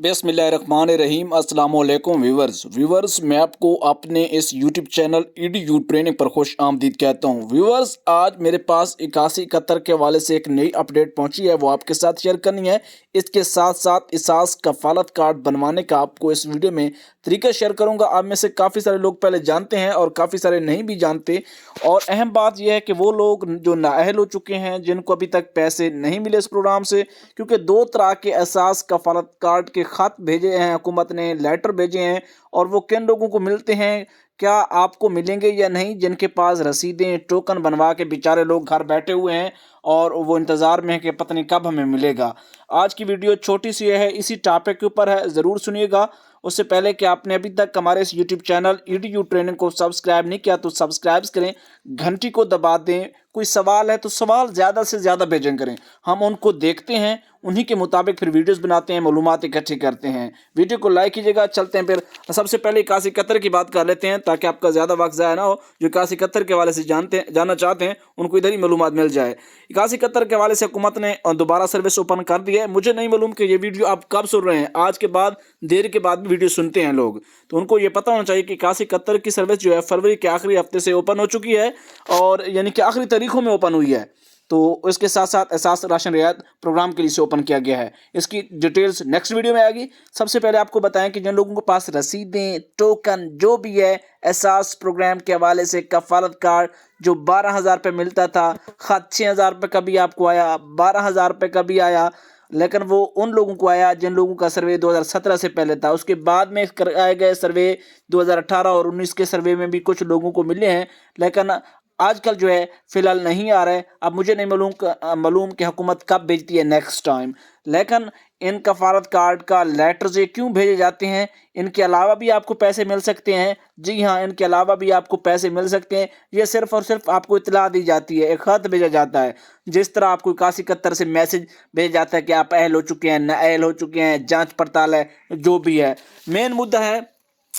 बिस्मिल्लाहिर्रहमानिर्रहीम। अस्सलाम वालेकुम व्यूवर्स, मैं आपको अपने इस यूट्यूब चैनल EDU ट्रेनिंग पर खुश आमदीद कहता हूँ। व्यूवर्स, आज मेरे पास 8171 के हवाले से एक नई अपडेट पहुंची है, वो आपके साथ शेयर करनी है। इसके साथ साथ एहसास कफालत कार्ड बनवाने का आपको इस वीडियो में तरीका शेयर करूंगा। आप में से काफ़ी सारे लोग पहले जानते हैं और काफ़ी सारे नहीं भी जानते। और अहम बात यह है कि वो लोग जो नाअहल हो चुके हैं, जिनको अभी तक पैसे नहीं मिले इस प्रोग्राम से, क्योंकि दो तरह के एहसास कफालत कार्ड के ख़त भेजे हैं हुकूमत ने, लेटर भेजे हैं, और वो किन लोगों को मिलते हैं, क्या आपको मिलेंगे या नहीं, जिनके पास रसीदें टोकन बनवा के बेचारे लोग घर बैठे हुए हैं और वो इंतज़ार में है कि पता नहीं कब हमें मिलेगा। आज की वीडियो छोटी सी है, इसी टॉपिक के ऊपर है, ज़रूर सुनिएगा। उससे पहले कि आपने अभी तक हमारे इस यूट्यूब चैनल EDU ट्रेनिंग को सब्सक्राइब नहीं किया तो सब्सक्राइब करें, घंटी को दबा दें। कोई सवाल है तो सवाल ज़्यादा से ज़्यादा भेजें करें, हम उनको देखते हैं, उन्हीं के मुताबिक फिर वीडियोस बनाते हैं, मालूमात इकट्ठी करते हैं। वीडियो को लाइक कीजिएगा। चलते हैं फिर सबसे पहले 8171 की बात कर लेते हैं, ताकि आपका ज़्यादा वक्त ज़ाया ना हो। जो 8171 के हवाले से जानना चाहते हैं उनको इधर ही मालूमात मिल जाए। 8171 के हवाले से हुकूमत ने दोबारा सर्विस ओपन कर दी है। मुझे नहीं मालूम कि ये वीडियो आप कब सुन रहे हैं, आज के बाद देर के बाद भी वीडियो सुनते हैं लोग, तो उनको ये पता होना चाहिए कि 8171 की सर्विस जो है फरवरी के आखिरी हफ्ते से ओपन हो चुकी है, और यानी कि आखिरी तारीखों में ओपन हुई है। तो इसके साथ साथ एहसास राशन रियायत प्रोग्राम के लिए से ओपन किया गया है। इसकी डिटेल्स नेक्स्ट वीडियो में आएगी। सबसे पहले आपको बताएं कि जिन लोगों के पास रसीदें, टोकन जो भी है, एहसास प्रोग्राम के हवाले से कफालत कार्ड जो 12,000 रुपये मिलता था, खत 6,000 रुपये का भी आपको आया, 12,000 रुपये का भी आया, लेकिन वो उन लोगों को आया जिन लोगों का सर्वे 2017 से पहले था। उसके बाद में कराए गए सर्वे 2018 और 19 के सर्वे में भी कुछ लोगों को मिले हैं, लेकिन आजकल जो है फिलहाल नहीं आ रहा है। अब मुझे नहीं मालूम कि हुकूमत कब भेजती है नेक्स्ट टाइम, लेकिन इन कफालत कार्ड का लेटर्स ये क्यों भेजे जाते हैं? इनके अलावा भी आपको पैसे मिल सकते हैं। जी हाँ, इनके अलावा भी आपको पैसे मिल सकते हैं। ये सिर्फ और सिर्फ आपको इतला दी जाती है, एक खत भेजा जाता है। जिस तरह आपको 8171 से मैसेज भेजा जाता है कि आप अहल हो चुके हैं, नाअहल हो चुके हैं, जांच पड़ताल है, जो भी है। मेन मुद्दा है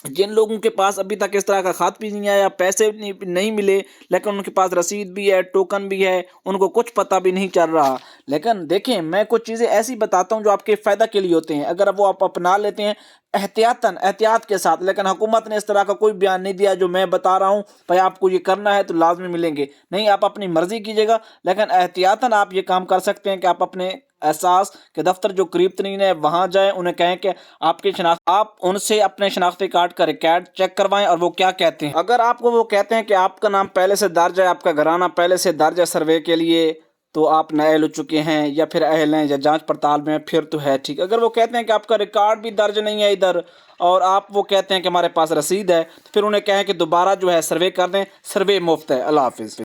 जिन लोगों के पास अभी तक इस तरह का खात भी नहीं आया, पैसे नहीं मिले, लेकिन उनके पास रसीद भी है, टोकन भी है, उनको कुछ पता भी नहीं चल रहा। लेकिन देखें, मैं कुछ चीज़ें ऐसी बताता हूं जो आपके फ़ायदा के लिए होते हैं। अगर वो आप अपना लेते हैं एहतियात के साथ, लेकिन हुकूमत ने इस तरह का कोई बयान नहीं दिया जो मैं बता रहा हूँ, भाई आपको ये करना है तो लाजमी मिलेंगे, नहीं, आप अपनी मर्जी कीजिएगा। लेकिन एहतियातन आप ये काम कर सकते हैं कि आप अपने एहसास के दफ्तर जो करीब तरीन है वहाँ जाएं, उन्हें कहें कि आप उनसे अपने शनाख्ती कार्ड का रिकॉर्ड चेक करवाएं और वो क्या कहते हैं। अगर आपको वो कहते हैं कि आपका नाम पहले से दर्ज है, आपका घराना पहले से दर्ज है सर्वे के लिए, तो आप नाअहल हो चुके हैं या फिर अहल हैं या जांच पड़ताल में, फिर तो है ठीक। अगर वो कहते हैं कि आपका रिकॉर्ड भी दर्ज नहीं है इधर, और आप वो कहते हैं कि हमारे पास रसीद है, तो फिर उन्हें कहें कि दोबारा जो है सर्वे कर दें, सर्वे मुफ्त है। अल्लाह हाफिज़।